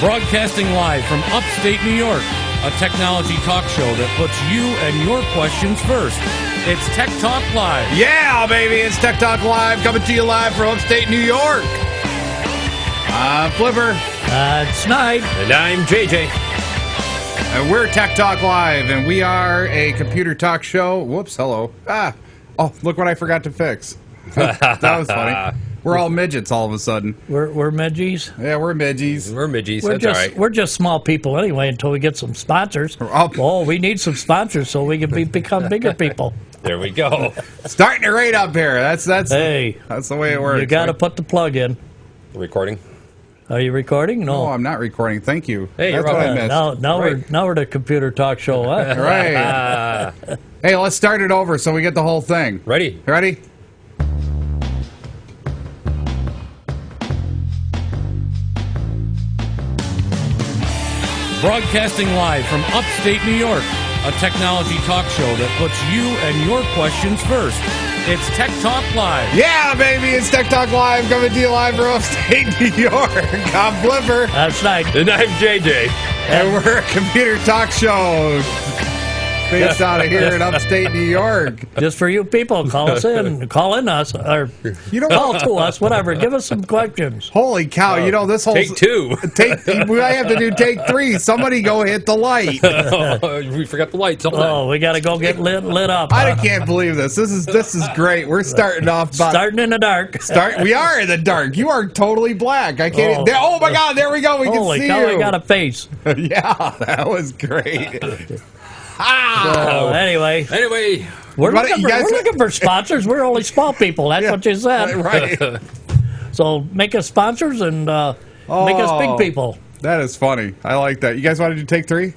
Broadcasting live from upstate New York, a technology talk show that puts you and your questions first. It's Tech Talk Live. Yeah, baby, it's Tech Talk Live, coming to you live from upstate New York. I'm Flipper. Snide. And I'm JJ. And we're Tech Talk Live, and we are a computer talk show. Whoops, hello. Oh, look what I forgot to fix. That was funny. We're all midgets all of a sudden. We're midgies. Yeah, we're midgies. We're midgies. We're That's just all right. we're just small people anyway until we get some sponsors. Oh, we need some sponsors so we can become bigger people. There we go. Starting it right up here. That's Hey, that's the way it works. you got to put the plug in. Recording. Are you recording? No, I'm not recording. Thank you. Hey, that's you're what I welcome. missed. Now Right. we're the computer talk show. Huh? Right. Hey, let's start it over so we get the whole thing. Ready? Ready? Broadcasting live from upstate New York, a technology talk show that puts you and your questions first. It's Tech Talk Live. Yeah, baby, it's Tech Talk Live, coming to you live from upstate New York. I'm Flipper. That's nice. And I'm JJ. And we're a computer talk show based out of here in upstate New York. Just for you people, call us in, call in us, or You know call what? to us, whatever. Give us some questions. Holy cow, you know this whole... Take two. We might have to do take three. Somebody go hit the light. We forgot the lights. Oh, we got to go get lit up. I can't believe this. This is great. We're starting off by... Starting in the dark. We are in the dark. You are totally black. I can't... Oh. Oh, my God, there we go. We Holy can see cow, you. I got a face. Yeah, that was great. Anyway, we're What- looking, you guys- we're looking for sponsors. We're only small people. That's what you said. Right. So make us sponsors and make us big people. That is funny. I like that. You guys want to do take three?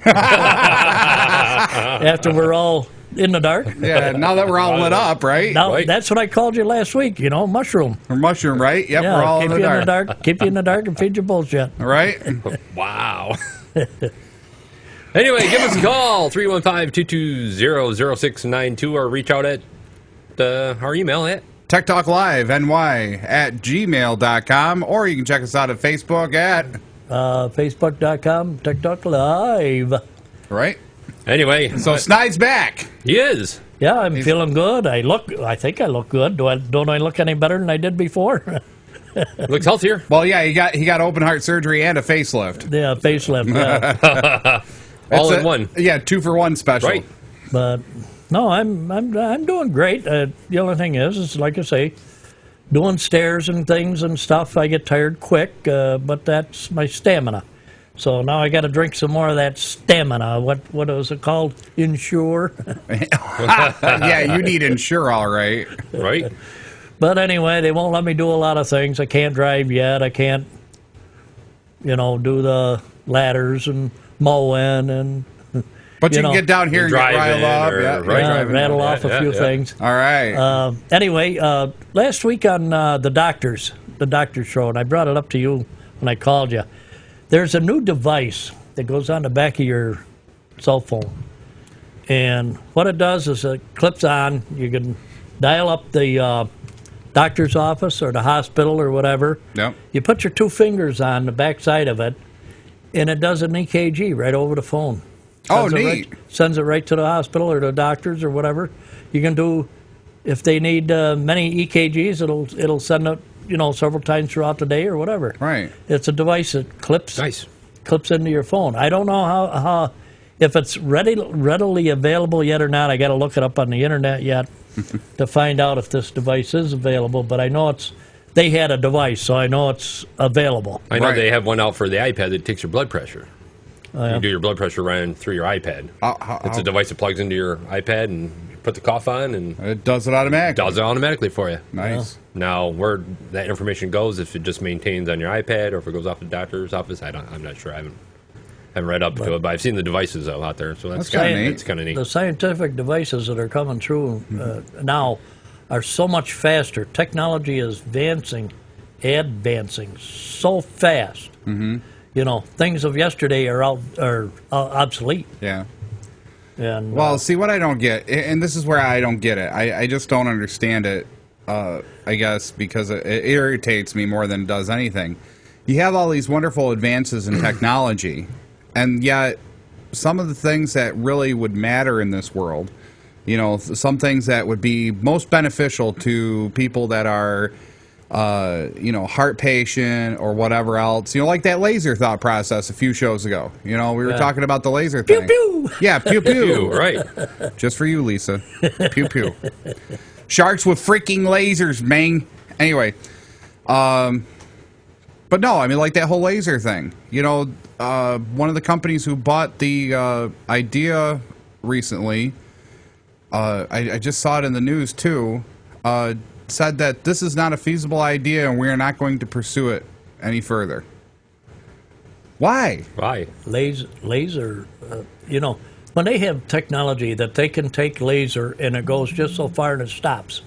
After we're all in the dark. Yeah, now that we're all lit up, right? Now, Right. that's what I called you last week, mushroom. Or mushroom, right? Yep, Yeah, we're all keep in you the in the dark. dark. Keep you in the dark and feed you bullshit. All right? Wow. Anyway, give us a call, 315-220-0692, or reach out at our email at TechTalkLiveNY@gmail.com, or you can check us out at Facebook at... Facebook.com, TechTalk Live. Right? Anyway, So Snide's back. he is. Yeah, I'm feeling good. I think I look good. Don't I look any better than I did before? Looks healthier. Well, yeah, he got open heart surgery and a facelift. Yeah, facelift. Yeah. All It's in one. Yeah, 2-for-1 special. Right. But no, I'm doing great. The only thing is like I say, doing stairs and things and stuff. I get tired quick, but that's my stamina. So now I got to drink some more of that stamina. What is it called? Ensure. Yeah, you need Ensure, all right. Right. But anyway, they won't let me do a lot of things. I can't drive yet. I can't, do the ladders and mowing and. But you You can know, get down here and get driving riled up. or- Yeah, right. driving. rattle off a few yeah. things. All right. Anyway, last week on the doctor's show, and I brought it up to you when I called you, there's a new device that goes on the back of your cell phone. And what it does is it clips on. You can dial up the doctor's office or the hospital or whatever. Yep. You put your two fingers on the back side of it, and it does an EKG right over the phone. Oh, Sends it neat. Sends it right to the hospital or the doctors or whatever. You can do, if they need many EKGs, it'll send it, several times throughout the day or whatever. Right. It's a device that clips Nice. into your phone. I don't know how if it's readily available yet or not. I got to look it up on the internet yet to find out if this device is available. But I know they had a device, so I know it's available. I know Right. they have one out for the iPad that takes your blood pressure. yeah. You do your blood pressure running through your iPad. It's a device that plugs into your iPad, and you put the cough on, and It does it automatically. does it automatically for you. Nice. Now, where that information goes, if it just maintains on your iPad or if it goes off the doctor's office, I'm not sure. I haven't read up to it, but I've seen the devices out there, so that's That's kinda kind neat. of kind of neat. The scientific devices that are coming through now are so much faster. Technology is advancing so fast. Mm-hmm. Things of yesterday are obsolete. Yeah. And Well, see, what I don't get, and this is where I don't get it, I just don't understand it, I guess, because it irritates me more than it does anything, you have all these wonderful advances in technology, and yet some of the things that really would matter in this world, you know, some things that would be most beneficial to people that are, you know, heart patient or whatever else, you know, like that laser thought process a few shows ago. You know, we were talking about the laser thing. Pew, pew. Yeah, pew pew. Right. Just for you, Lisa. Pew pew. Sharks with freaking lasers, man. Anyway, but no, I mean, like that whole laser thing. You know, one of the companies who bought the idea recently, I just saw it in the news too, said that this is not a feasible idea and we are not going to pursue it any further. Why? Why? Laser, you know, when they have technology that they can take laser and it goes just so far and it stops.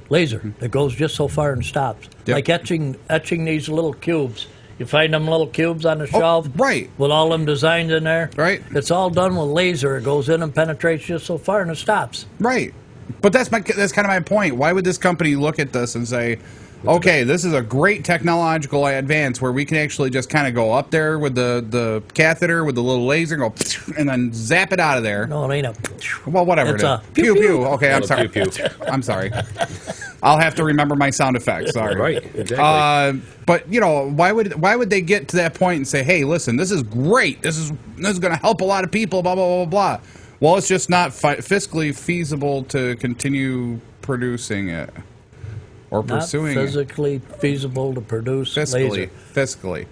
Laser that goes just so far and stops. Yep. Like etching these little cubes. You find them little cubes on the shelf, right. with all them designs in there. Right. It's all done with laser. It goes in and penetrates just so far and it stops. Right. But that's kind of my point. Why would this company look at this and say, okay, this is a great technological advance where we can actually just kind of go up there with the catheter with the little laser, go and then zap it out of there. No, it ain't a. Well, whatever. It's it is. a Pew pew, pew. pew. Okay, I'm Little sorry. pew, pew. I'm sorry. I'll have to remember my sound effects. Sorry. Right. Exactly. But you know, why would they get to that point and say, hey, listen, this is great. This is going to help a lot of people. Blah blah blah blah. Well, it's just not fiscally feasible to continue producing it or Not pursuing physically feasible to produce laser. Fiscally,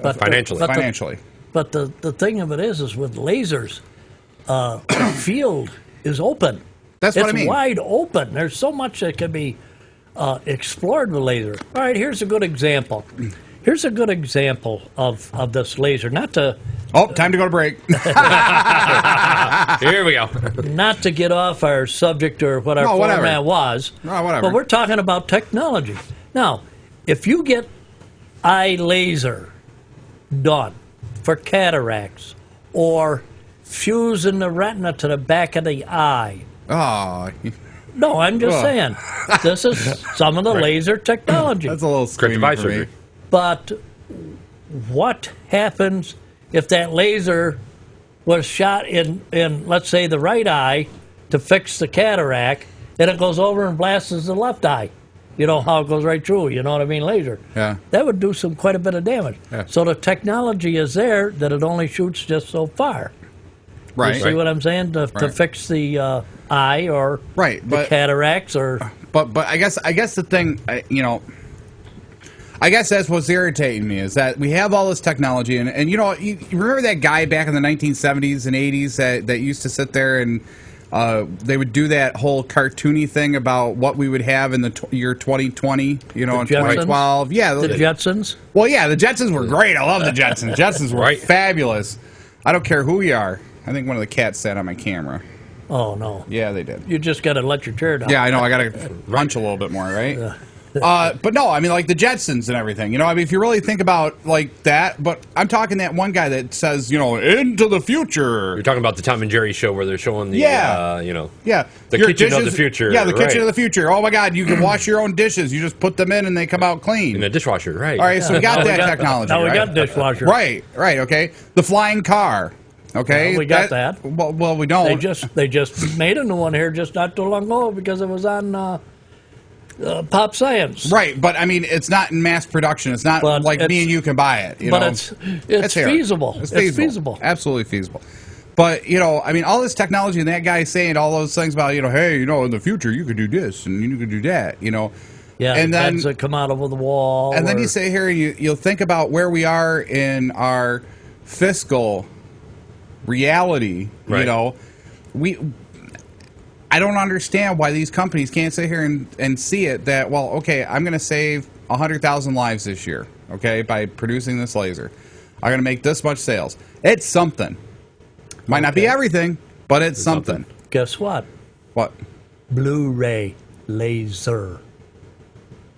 But financially. But the thing of it is with lasers, the field is open. That's what I mean. It's wide open. There's so much that can be explored with laser. All right, here's a good example. Here's a good example of this laser. Not to time to go to break. Here we go. not to get off our subject or what our No, whatever. format was. No, whatever. But we're talking about technology. Now, if you get eye laser done for cataracts or fusing the retina to the back of the eye. Oh, No, I'm just Ugh. saying. This is some of the laser technology. that's a little Corrective screamy eye for surgery. me. But what happens if that laser was shot in, let's say, the right eye to fix the cataract, and it goes over and blasts the left eye? You know how it goes right through, you know what I mean, laser. Yeah. That would do quite a bit of damage. Yeah. So the technology is there that it only shoots just so far. Right. You see what I'm saying? To Right. fix the eye or Right, the but- cataracts or... But I guess the thing, you know, I guess that's what's irritating me is that we have all this technology and you know, you remember that guy back in the 1970s and 80s that used to sit there and they would do that whole cartoony thing about what we would have in the year 2020, you know, in Jetsons? 2012. Yeah, The Jetsons? well, yeah, the Jetsons were great. I love the Jetsons. Jetsons were Right. fabulous. I don't care who you are. I think one of the cats sat on my camera. Oh, no. Yeah, they did. You just got to let your chair down. Yeah, I know. I got to crunch a little bit more, right? But no, I mean, like the Jetsons and everything. You know, I mean, if you really think about like that, but I'm talking that one guy that says, you know, into the future. You're talking about the Tom and Jerry show where they're showing the, you know, Yeah, the your kitchen of the future. Yeah, the kitchen right. of the future. Oh my God, you can wash your own dishes. You just put them in and they come out clean. In the dishwasher, right? All right, so we got Now we that got- technology. now we right? got dishwasher. Right, okay. The flying car. Okay, Yeah, we got that. Well, we don't. They just made a new one here just not too long ago because it was on Pop Science. Right, but I mean, it's not in mass production. It's not But like me it's- and you can buy it. You But know? it's here. feasible. It's It's feasible. feasible. Absolutely feasible. But, you know, I mean, all this technology and that guy saying all those things about, you know, hey, you know, in the future you could do this and you could do that, you know. Yeah, and then heads that come out over the wall. and then or- you sit here and you'll think about where we are in our fiscal reality, you Right. know. I don't understand why these companies can't sit here and see it that, well, okay, I'm going to save 100,000 lives this year, okay, by producing this laser. I'm going to make this much sales. It's something. Might not be Okay. everything, but it's something. Guess what? What? Blu-ray laser.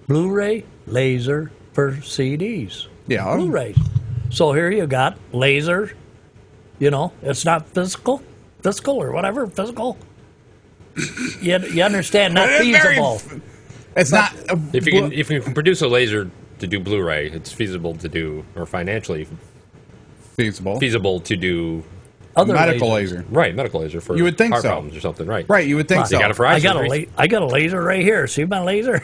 Blu-ray laser for CDs. Yeah. Blu-rays. So here you got laser. You know, it's not physical or whatever, physical. You understand, not It is very feasible. It's not. If you can produce a laser to do Blu-ray. It's feasible to do, or financially Feasible. feasible to do. Other Medical lasers. laser. Right, medical laser for You would think heart so. problems or something, right? Right, you would think so. You got it for eye I got surgery. I got a laser right here. See my laser?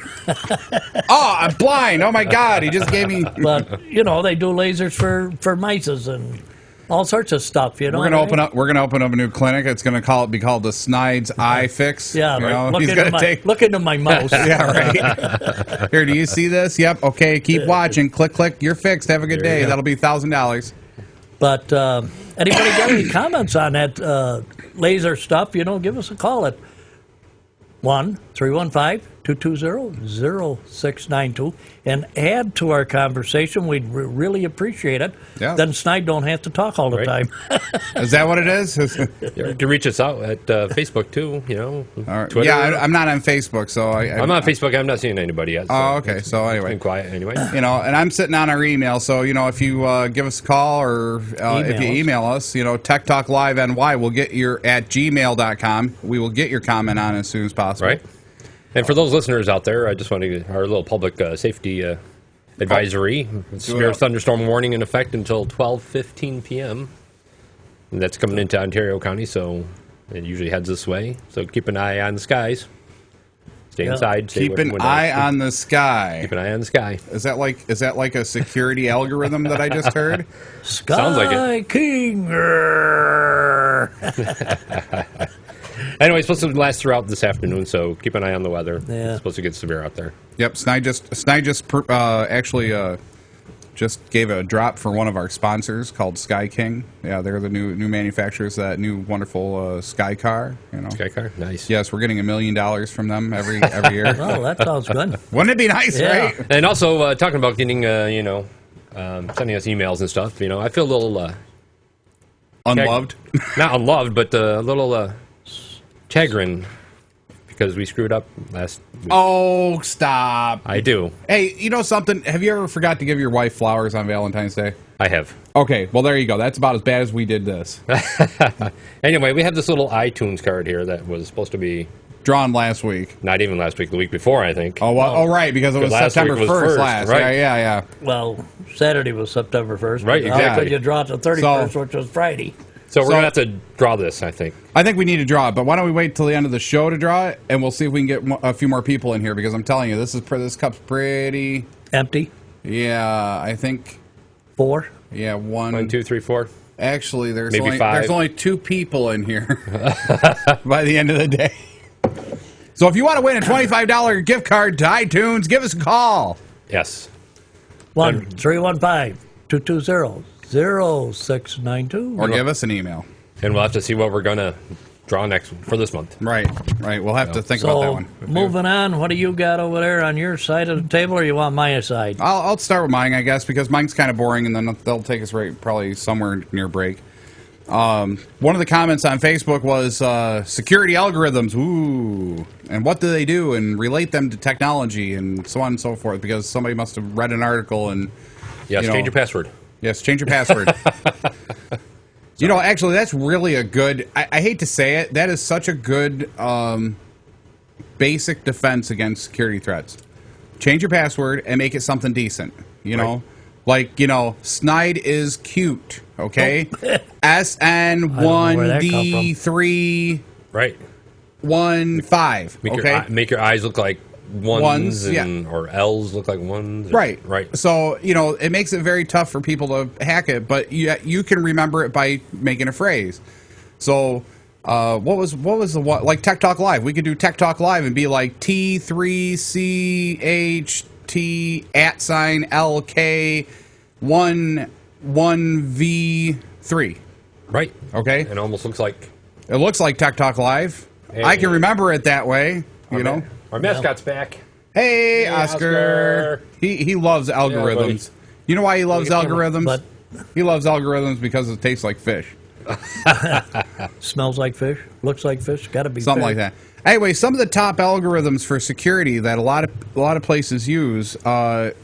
Oh, I'm blind. Oh my God, he just gave me. But you know, they do lasers for mices and all sorts of stuff. You know, We're gonna open up. We're gonna open up a new clinic. It's gonna be called the Snide's Eye Fix. Yeah, you right. know? Look, He's into gonna take. look into my mouse. Yeah, right. Here, do you see this? Yep. Okay, keep watching. Click, click. You're fixed. Have a good There you day. go. That'll be $1,000. But anybody got any comments on that laser stuff? You know, give us a call at 1-315-220-0692 and add to our conversation. We'd really appreciate it. Yeah. Then Snide don't have to talk all the Right. time. Is that what it is? You can reach us out at Facebook too. You know, All right. Twitter. Yeah, I'm not on Facebook, so I'm on Facebook. I'm not seeing anybody yet. So Oh, okay. it's So anyway. been quiet anyway. You know, and I'm sitting on our email, so you know, if you give us a call or if you email us, you know, Tech Talk Live NY, we'll get your at gmail.com. We will get your comment on as soon as possible. Right. And for those listeners out there, I just want to get our little public safety advisory. Severe thunderstorm warning in effect until 12:15 p.m. And that's coming into Ontario County, so it usually heads this way. So keep an eye on the skies. Stay inside. Stay Keep away from an windows. eye on the sky. Keep an eye on the sky. Is that like a security algorithm that I just heard? Sky Sounds like it. King. Anyway, it's supposed to last throughout this afternoon, so keep an eye on the weather. Yeah. It's supposed to get severe out there. Yep, Snide just actually just gave a drop for one of our sponsors called Sky King. Yeah, they're the new manufacturers of that new wonderful Sky car. You know. Sky car, nice. Yes, we're getting $1 million from them every year. Oh, that sounds good. Wouldn't it be nice, Yeah. right? And also talking about getting, sending us emails and stuff. You know, I feel a little Unloved. not unloved, but a little chagrin because we screwed up last week. Oh, stop. I do. Hey, you know something? Have you ever forgot to give your wife flowers on Valentine's Day? I have. Okay, well, there you go. That's about as bad as we did this. Anyway, we have this little iTunes card here that was supposed to be Drawn last week. not even last week, the week before, I think. Oh, well, right, because it was Last September week was 1st first, last. right. Yeah. Well, Saturday was September 1st. Right, How exactly. could you draw it to 31st, which was Friday? So we're So- going to have to draw this, I think. I think we need to draw it, but why don't we wait till the end of the show to draw it, and we'll see if we can get a few more people in here, because I'm telling you, this cup's pretty... Empty. Yeah, I think... 4. Yeah, 1, 2, 3, 4. Actually, there's Maybe only, 5. there's only 2 people in here by the end of the day. So if you want to win a $25 gift card to iTunes, give us a call. Yes. 1-315-220-0692. Or give us an email. And we'll have to see what we're going to draw next for this month. Right. We'll have to think about that So, one. moving on, what do you got over there on your side of the table, or you want my side? I'll start with mine, I guess, because mine's kind of boring, and then they'll take us right probably somewhere near break. One of the comments on Facebook was security algorithms, ooh, and what do they do, and relate them to technology, and so on and so forth, because somebody must have read an article and... Yes, you know, change your password. Yes, change your password. You know, actually, that's really a good... I hate to say it, that is such a good basic defense against security threats. Change your password and make it something decent, you know? Like, you know, Snide is cute, okay? SN1D315, Right. okay? Make your eyes look like ones, Yeah. or L's look like ones. Right. Right. So, you know, it makes it very tough for people to hack it, but you can remember it by making a phrase. So, what was the one? Like Tech Talk Live. We could do Tech Talk Live and be like T3CHT @LK11V3. Right. Okay? It almost looks like It looks like Tech Talk Live. Hey. I can remember it that way, you know? Our mascot's back. Hey, Hey, Oscar. He loves algorithms. You know why he loves algorithms? But He loves algorithms because it tastes like fish. smells like fish, looks like fish, got to be Something fish. like that. Anyway, some of the top algorithms for security that a lot of places use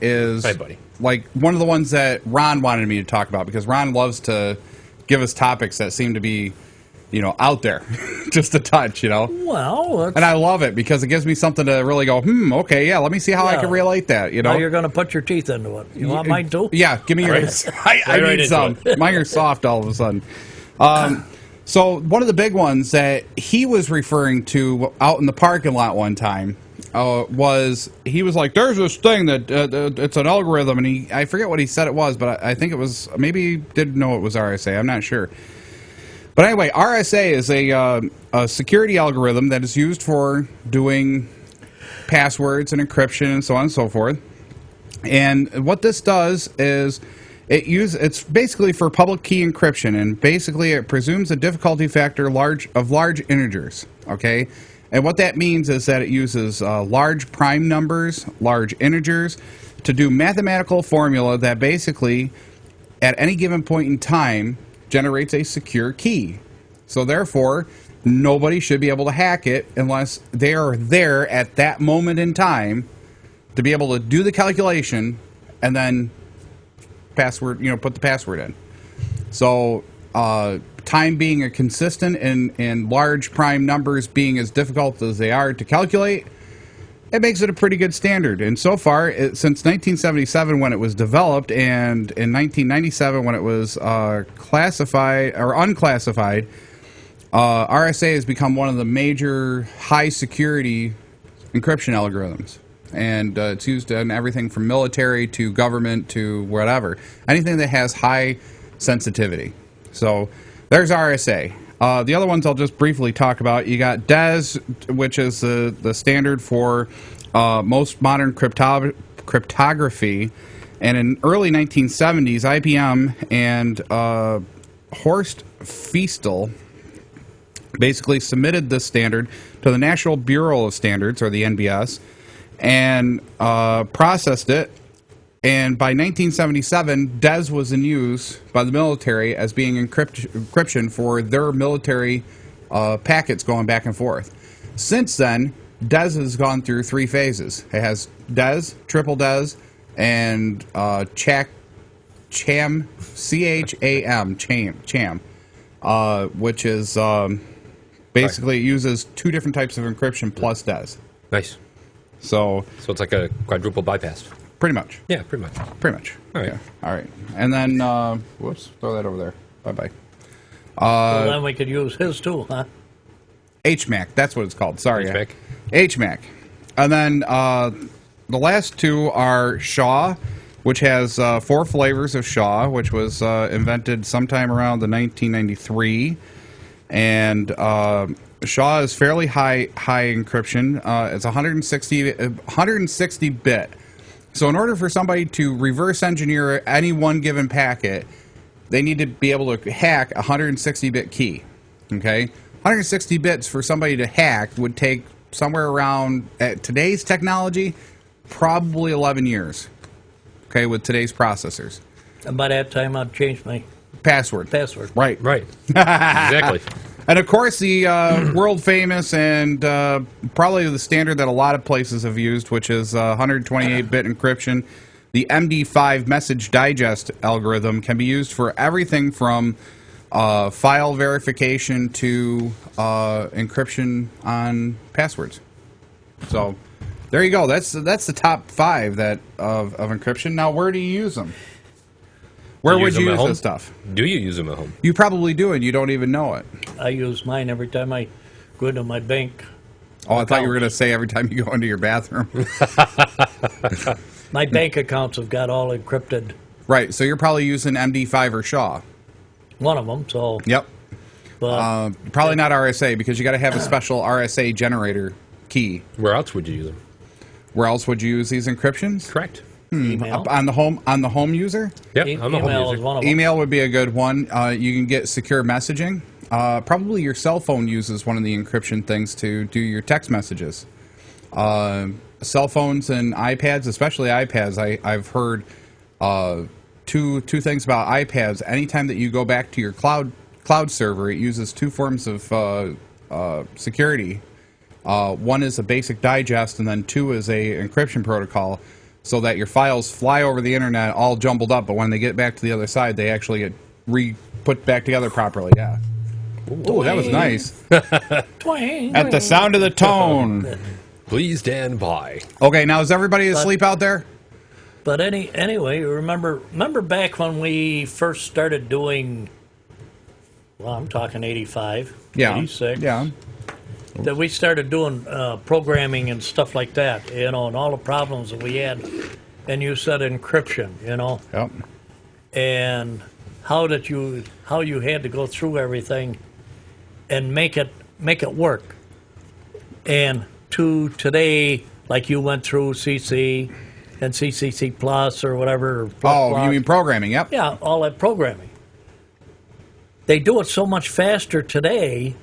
is Hey, buddy. like one of the ones that Ron wanted me to talk about, because Ron loves to give us topics that seem to be out there, just a touch, Well, And I love it because it gives me something to really go, okay, yeah, let me see how I can relate that, Now you're going to put your teeth into it. You want mine too? Yeah, give me yours. I need some. Mine are soft all of a sudden. So one of the big ones that he was referring to out in the parking lot one time was like, there's this thing that it's an algorithm, and I forget what he said it was, but I think it was, maybe he didn't know it was RSA. I'm not sure. But anyway, RSA is a security algorithm that is used for doing passwords and encryption and so on and so forth. And what this does is it's basically for public key encryption, and basically it presumes a difficulty factor of large integers. Okay, and what that means is that it uses large prime numbers, large integers, to do mathematical formula that basically, at any given point in time, generates a secure key. So therefore, nobody should be able to hack it unless they are there at that moment in time to be able to do the calculation and then put the password in. So time being a consistent and large prime numbers being as difficult as they are to calculate, it makes it a pretty good standard. And so far, since 1977 when it was developed, and in 1997 when it was classified or unclassified, RSA has become one of the major high security encryption algorithms. And it's used in everything from military to government to whatever. Anything that has high sensitivity. So there's RSA. The other ones I'll just briefly talk about. You got DES, which is the standard for most modern cryptography. And in early 1970s, IBM and Horst Feistel basically submitted this standard to the National Bureau of Standards, or the NBS, and processed it. And by 1977, DES was in use by the military as being encryption for their military packets going back and forth. Since then, DES has gone through three phases. It has DES, triple DES, and CHAM, CHAM, which is basically it uses two different types of encryption plus DES. Nice. So it's like a quadruple bypass. Pretty much. Yeah, pretty much. Pretty much. All right. Yeah. All right. And then, whoops, throw that over there. Bye-bye. So then we could use his too, huh? HMAC, that's what it's called. Sorry. HMAC. HMAC. And then the last two are Shaw, which has 4 flavors of Shaw, which was invented sometime around the 1993. And Shaw is fairly high encryption. It's 160 bit. So in order for somebody to reverse engineer any one given packet, they need to be able to hack a 160-bit key. Okay, 160 bits for somebody to hack would take somewhere around, at today's technology, probably 11 years. Okay, with today's processors. And by that time, I'd change my password. Right. Exactly. And of course, the world famous and probably the standard that a lot of places have used, which is 128-bit encryption. The MD5 message digest algorithm can be used for everything from file verification to encryption on passwords. So there you go. That's the top 5 of encryption. Now, where do you use them? Where would you use this stuff? Do you use them at home? You probably do, and you don't even know it. I use mine every time I go into my bank. Oh, I thought you were going to say every time you go into your bathroom. My bank accounts have got all encrypted. Right, so you're probably using MD5 or Shaw. One of them, so... Yep. But probably not RSA, because you got to have a special RSA generator key. Where else would you use them? Where else would you use these encryptions? Correct. Email. On the home user? Yep, I'm a home Email user. is one of them. Email would be a good one. You can get secure messaging. Probably your cell phone uses one of the encryption things to do your text messages. Cell phones and iPads, especially iPads, I've heard two things about iPads. Anytime that you go back to your cloud server, it uses 2 forms of security. One is a basic digest, and then 2 is a encryption protocol, so that your files fly over the internet all jumbled up, but when they get back to the other side, they actually get put back together properly. Yeah. Oh, that was nice. Twang. At the sound of the tone. Please stand by. Okay, now is everybody asleep out there? But anyway, remember back when we first started doing, well, I'm talking 85, Yeah. 86. Yeah. That we started doing programming and stuff like that, and all the problems that we had. And you said encryption, Yep. and how you had to go through everything and make it work. And to today, like you went through CC and CCC Plus or whatever. Or Oh, you mean programming? Yep. yeah, all that programming. They do it so much faster today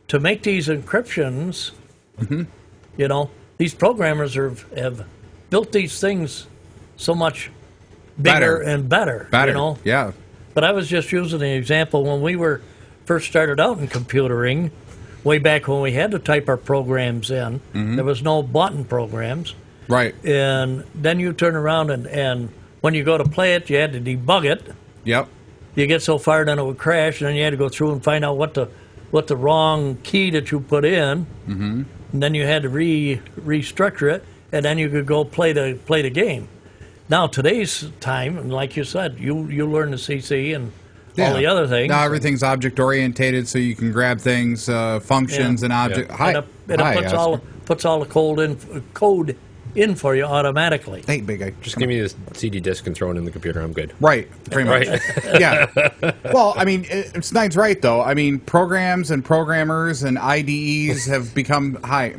to make these encryptions. Mm-hmm. These programmers have built these things so much bigger Better. and better. Better. Yeah. But I was just using the example when we were first started out in computering, way back when we had to type our programs in. There was no button programs. Right. And then you turn around and when you go to play it, you had to debug it. Yep. You get so far, then it would crash, and then you had to go through and find out what the wrong key that you put in. And then you had to restructure it, and then you could go play the game. Now today's time, and like you said, you learn the CC and all the other things. Now everything's object orientated, so you can grab things, functions, and object. Yeah. Hi. And it Hi, puts Oscar. all the code in for you automatically. Hey, big guy. Just give me this CD disc and throw it in the computer. I'm good. Right, pretty much. Right. Yeah. Well, I mean, Snide's right, though. I mean, programs and programmers and IDEs have become... Hi.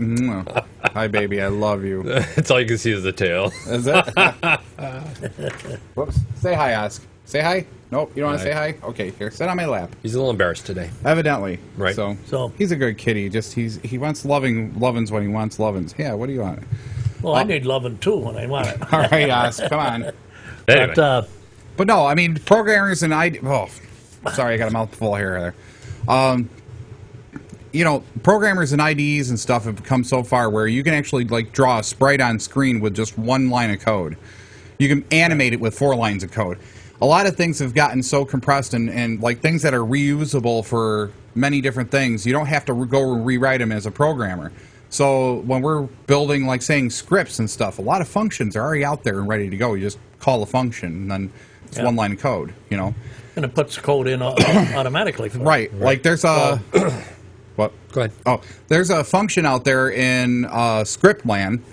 Hi, baby. I love you. That's all you can see is the tail. Is it? Whoops. Say hi, Ask. Say hi? Nope. You don't want to say hi? Okay, here. Sit on my lap. He's a little embarrassed today. Evidently. Right. So he's a good kitty. Just he wants lovins when he wants lovins. Yeah, what do you want? Well, I need loving too when I want it. All right, Ask. Come on. Anyway. But No, I mean, programmers and sorry, I got a mouthful here. Programmers and IDEs and stuff have come so far where you can actually draw a sprite on screen with just one line of code. You can animate it with 4 lines of code. A lot of things have gotten so compressed and things that are reusable for many different things, you don't have to go rewrite them as a programmer. So when we're building, saying scripts and stuff, a lot of functions are already out there and ready to go. You just call a function, and then it's one line of code, And it puts code in automatically for Right. Like there's a... What? Go ahead. Oh, there's a function out there in script land,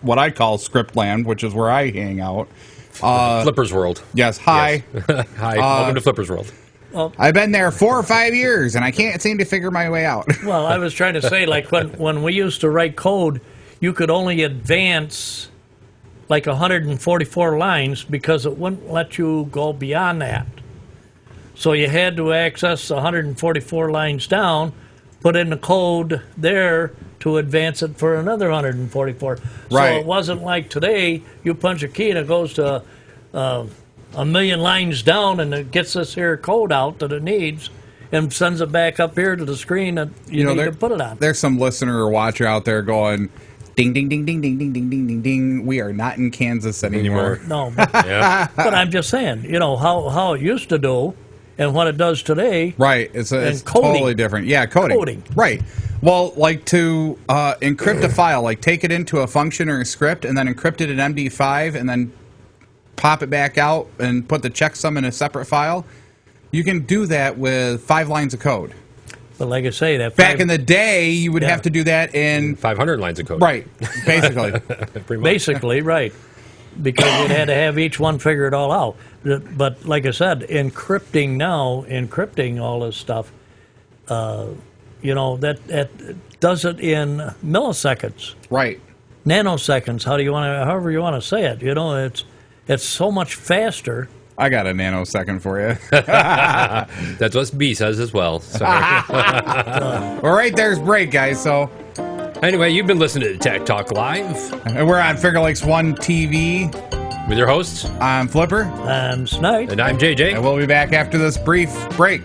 what I call script land, which is where I hang out. Flipper's World. Yes, hi. Yes. Hi, welcome to Flipper's World. I've been there 4 or 5 years, and I can't seem to figure my way out. Well, I was trying to say, when we used to write code, you could only advance 144 lines because it wouldn't let you go beyond that. So you had to access 144 lines down, put in the code there to advance it for another 144. So Right. it wasn't like today, you punch a key and it goes to a million lines down and it gets this here code out that it needs and sends it back up here to the screen that you need to put it on. There's some listener or watcher out there going, ding, ding, ding, ding, ding, ding, ding, ding, ding, ding. We are not in Kansas anymore. No, but, Yeah. but I'm just saying, how it used to do and what it does today. Right. It's coding. totally different. Yeah, coding. Right. Well, to encrypt a file, take it into a function or a script and then encrypt it in MD5 and then pop it back out and put the checksum in a separate file, you can do that with 5 lines of code. But like I say, that Back in the day, you would have to do that in... 500 lines of code. Right, basically. Pretty much. basically, right. Because you had to have each one figure it all out. But like I said, encrypting all this stuff, that does it in milliseconds, Right. nanoseconds. However you want to say it. It's so much faster. I got a nanosecond for you. That's what B says as well. Sorry. Well, right there's break, guys, so... Anyway, you've been listening to Tech Talk Live And we're on Finger Lakes 1 TV. with your hosts, I'm Flipper, And Snide. and I'm JJ. and we'll be back after this brief break.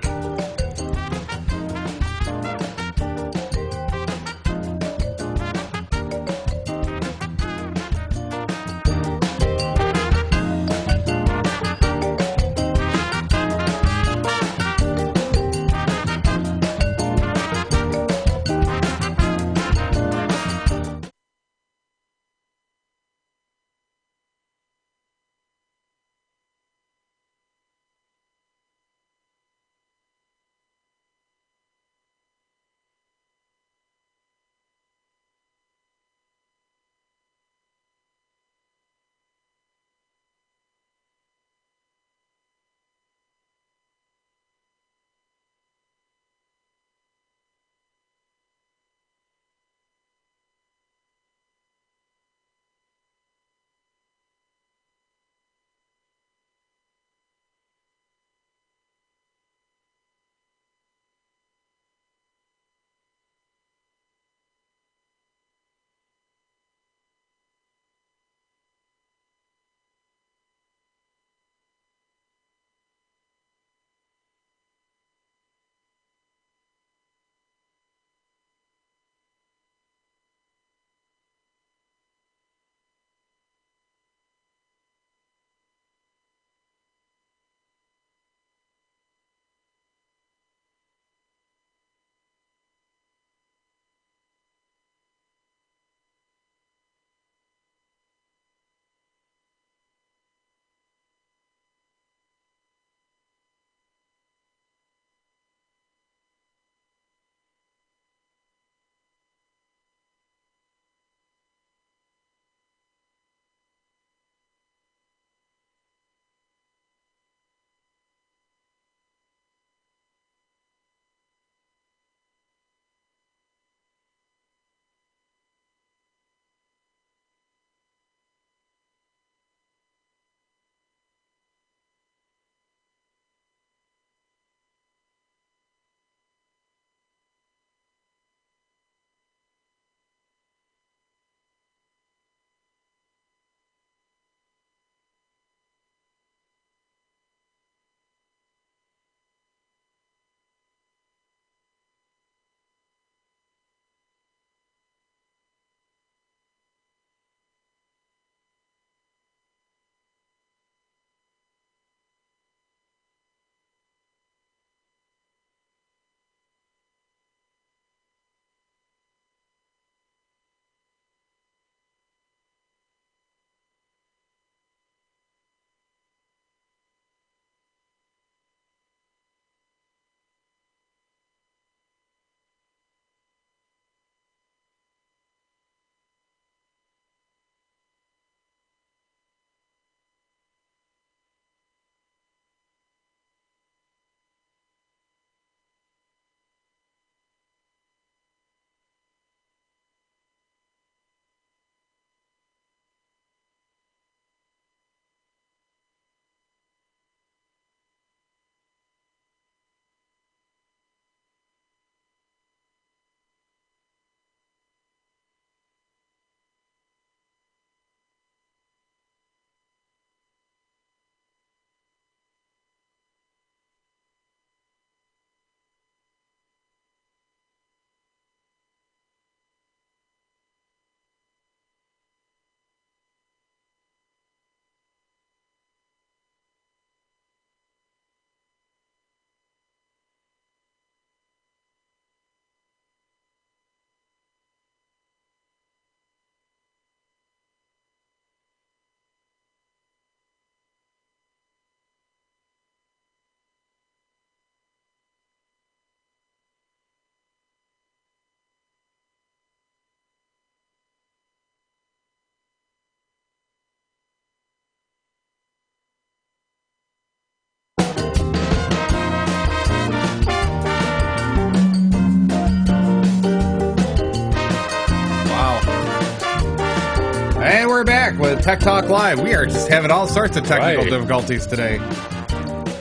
with Tech Talk Live. We are just having all sorts of technical difficulties today.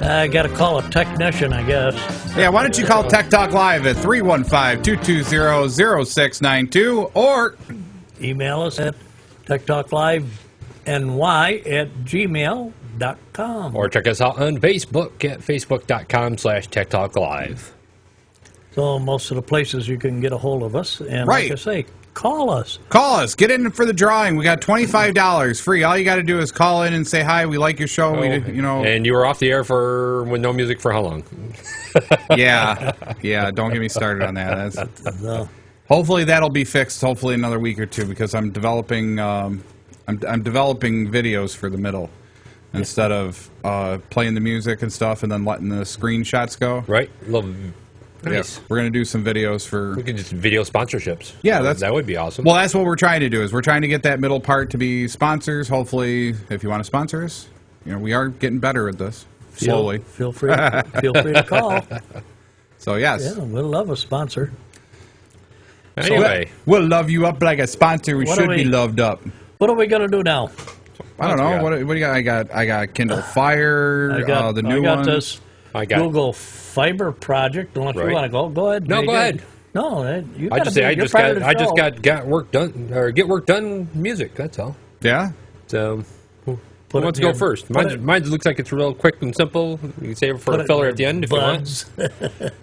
I got to call a technician, I guess. Yeah, why don't you call Tech Talk Live at 315-220-0692 or email us at techtalkliveny@gmail.com. Or check us out on Facebook at facebook.com/techtalklive. So most of the places you can get a hold of us. And Right. like I say, call us. call us. Get in for the drawing. We got $25 free. All you got to do is call in and say hi. We like your show. And you were off the air with no music for how long? Yeah. Don't get me started on that. No. Hopefully that'll be fixed. Hopefully another week or two because I'm developing. I'm developing videos for the middle instead of playing the music and stuff and then letting the screenshots go. Right. Nice. Yeah, we're gonna do some videos for. We could just video sponsorships. Yeah, that would be awesome. Well, that's what we're trying to do. Is we're trying to get that middle part to be sponsors. Hopefully, if you want to sponsor us, we are getting better at this slowly. Feel free to call. So yes, Yeah, we'll love a sponsor. Anyway, we'll love you up like a sponsor. We should be loved up. What are we going to do now? I don't know. What do you got? I got Kindle Fire, the new one. I got this Google Fiber project. Unless you want to go ahead. No, go ahead. No, you I just got work done or get work done music. That's all. Yeah. So who wants to go first? Mine looks like it's real quick and simple. You can save it for a filler at the end if you want.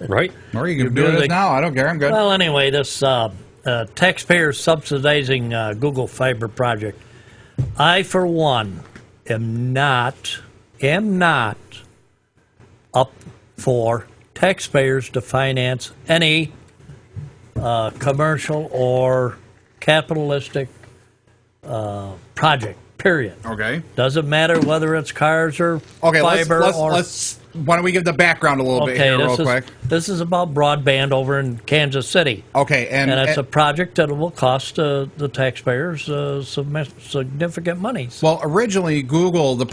Right? Or you can do it now. I don't care. I'm good. Well, anyway, this taxpayer subsidizing Google Fiber project. I, for one, am not up for taxpayers to finance any commercial or capitalistic project, period. Okay. Doesn't matter whether it's cars or fiber let's why don't we give the background a little bit here real quick? This is about broadband over in Kansas City. Okay, and it's a project that will cost the taxpayers some significant monies. Well, originally Google was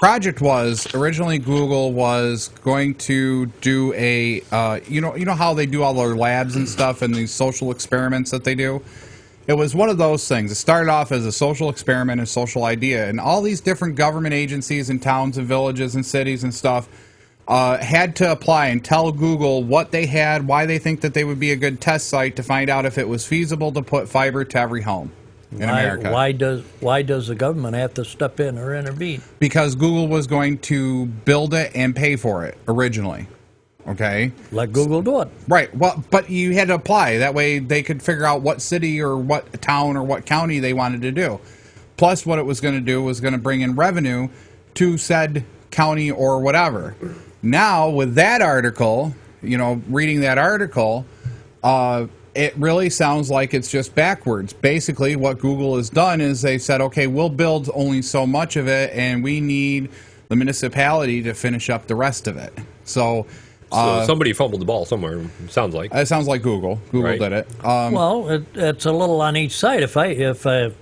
going to do a you know how they do all their labs and stuff and these social experiments that they do. It was one of those things. It started off as a social experiment, a social idea, and all these different government agencies and towns and villages and cities and stuff had to apply and tell Google what they had, why they think that they would be a good test site to find out if it was feasible to put fiber to every home in America. Why does the government have to step in or intervene? Because Google was going to build it and pay for it originally. Okay. Let Google do it. Right. Well, but you had to apply. That way they could figure out what city or what town or what county they wanted to do. Plus, what it was going to do was going to bring in revenue to said county or whatever. Now, with that article, reading that article, it really sounds like it's just backwards. Basically, what Google has done is they said, okay, we'll build only so much of it, and we need the municipality to finish up the rest of it. So somebody fumbled the ball somewhere. It sounds like it sounds like Google. Google did it. Well, it's a little on each side. If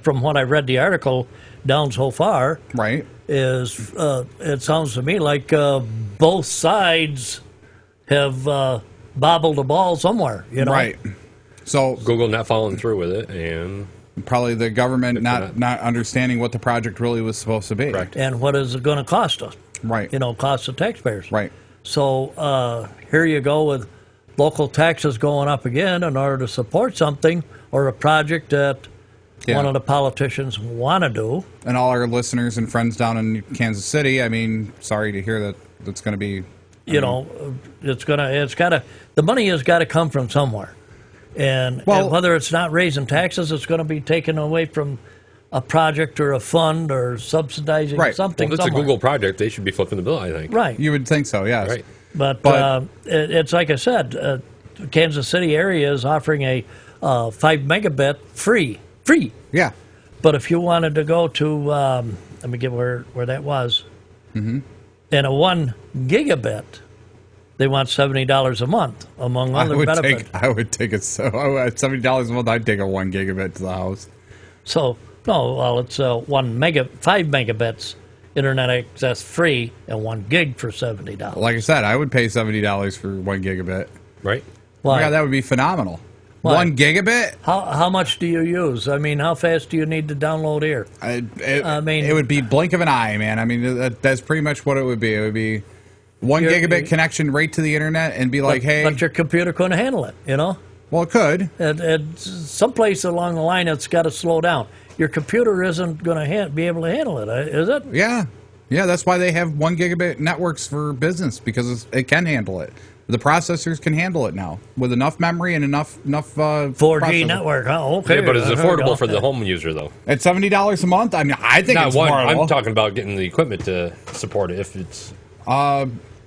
from what I read the article down so far, right, it sounds to me like both sides have bobbled the ball somewhere. Right. So Google not following through with it, and probably the government not understanding what the project really was supposed to be. Correct. And what is it going to cost us? Right. Cost the taxpayers. Right. So here you go with local taxes going up again in order to support something or a project that one of the politicians want to do. And all our listeners and friends down in Kansas City, I mean, sorry to hear that that's going to be. The money has got to come from somewhere. And whether it's not raising taxes, it's going to be taken away from a project or a fund or subsidizing something. Well, if it's a Google project, they should be flipping the bill, I think. Right. You would think so, yes. Right. But it's like I said, Kansas City area is offering a 5 megabit free. Yeah. But if you wanted to go to, let me get where that was, and a 1 gigabit, they want $70 a month, among other benefits. I would take it. So at $70 a month, I'd take a 1 gigabit to the house. So it's 5 megabits internet access free and 1 gig for $70. Like I said, I would pay $70 for 1 gigabit. Right. Well, that would be phenomenal. Why? 1 gigabit? How much do you use? I mean, how fast do you need to download here? It would be blink of an eye, man. I mean, that's pretty much what it would be. It would be 1 gigabit connection right to the internet and be like, hey. But your computer couldn't handle it, you know? Well, it could. Someplace along the line, it's got to slow down. Your computer isn't going to be able to handle it, is it? Yeah. Yeah, that's why they have 1 gigabit networks for business, because it can handle it. The processors can handle it now with enough memory and enough 4G processor. network, huh? Okay. Yeah, but it's affordable for the home user, though. At $70 a month? I mean, I think Not it's one. affordable. I'm talking about getting the equipment to support it. If it's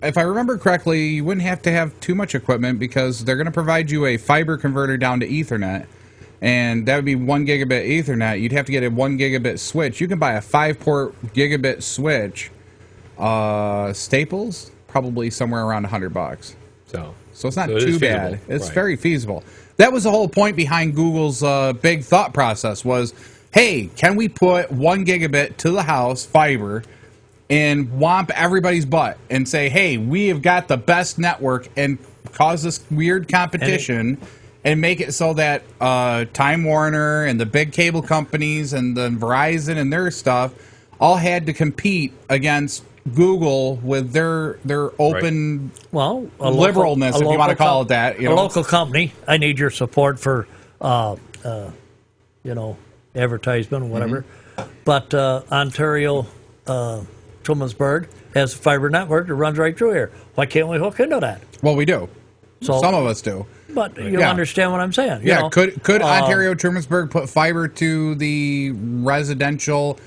If I remember correctly, you wouldn't have to have too much equipment because they're going to provide you a fiber converter down to Ethernet, and that would be 1 gigabit Ethernet. You'd have to get a 1 gigabit switch. You can buy a 5-port gigabit switch, Staples, probably somewhere around $100. So it's not too bad. It's very feasible. That was the whole point behind Google's big thought process was, hey, can we put 1 gigabit to the house fiber and whomp everybody's butt and say, hey, we have got the best network, and cause this weird competition and make it so that Time Warner and the big cable companies and the Verizon and their stuff all had to compete against Google with their open liberalness, if you want to call it that. You know? A local company. I need your support for, advertisement or whatever. Mm-hmm. But Ontario, Trumansburg has a fiber network that runs right through here. Why can't we hook into that? Well, we do. So, some of us do. But you understand what I'm saying. You know, could Ontario Trumansburg put fiber to the residential